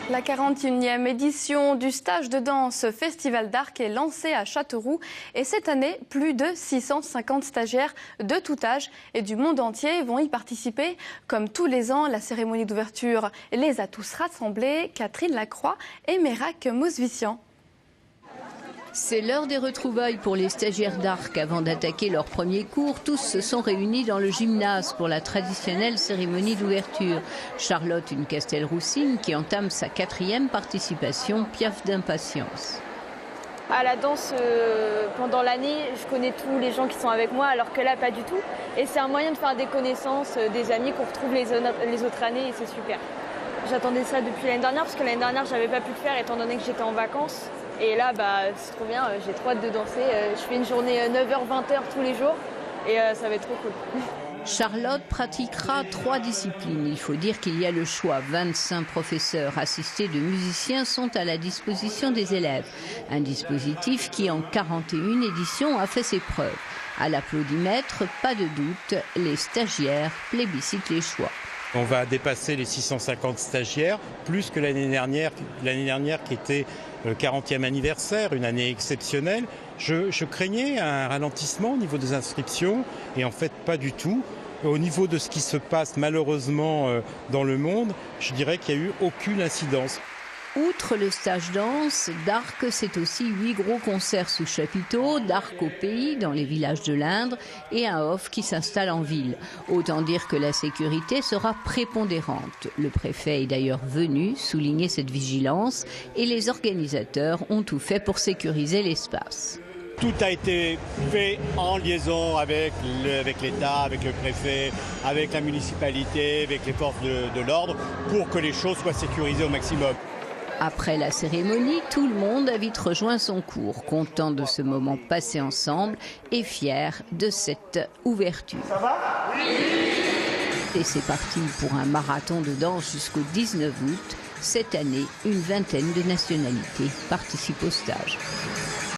La 41e édition du stage de danse Festival d'Arc est lancée à Châteauroux et cette année, plus de 650 stagiaires de tout âge et du monde entier vont y participer. Comme tous les ans, la cérémonie d'ouverture les a tous rassemblés. Catherine Lacroix et Mérac Mosvician. C'est l'heure des retrouvailles pour les stagiaires d'Arc. Avant d'attaquer leur premier cours, tous se sont réunis dans le gymnase pour la traditionnelle cérémonie d'ouverture. Charlotte, une Castelroussine, qui entame sa 4e participation, piaffe d'impatience. À la danse, pendant l'année, je connais tous les gens qui sont avec moi, alors que là, pas du tout. Et c'est un moyen de faire des connaissances, des amis qu'on retrouve les autres années et c'est super. J'attendais ça depuis l'année dernière, parce que l'année dernière, j'avais pas pu le faire étant donné que j'étais en vacances. Et là, c'est trop bien, j'ai trop hâte de danser. Je fais une journée 9h-20h tous les jours et ça va être trop cool. Charlotte pratiquera 3 disciplines. Il faut dire qu'il y a le choix. 25 professeurs assistés de musiciens sont à la disposition des élèves. Un dispositif qui, en 41 éditions, a fait ses preuves. À l'applaudimètre, pas de doute, les stagiaires plébiscitent les choix. On va dépasser les 650 stagiaires, plus que l'année dernière qui était le 40e anniversaire, une année exceptionnelle. Je craignais un ralentissement au niveau des inscriptions et en fait pas du tout. Au niveau de ce qui se passe malheureusement dans le monde, je dirais qu'il n'y a eu aucune incidence. Outre le stage danse, d'Arc, c'est aussi 8 gros concerts sous chapiteau, d'Arc au pays, dans les villages de l'Indre, et un off qui s'installe en ville. Autant dire que la sécurité sera prépondérante. Le préfet est d'ailleurs venu souligner cette vigilance, et les organisateurs ont tout fait pour sécuriser l'espace. Tout a été fait en liaison avec l'État, avec le préfet, avec la municipalité, avec les forces de l'ordre, pour que les choses soient sécurisées au maximum. Après la cérémonie, tout le monde a vite rejoint son cours, content de ce moment passé ensemble et fier de cette ouverture. Ça va ? Oui ! Et c'est parti pour un marathon de danse jusqu'au 19 août. Cette année, une vingtaine de nationalités participent au stage.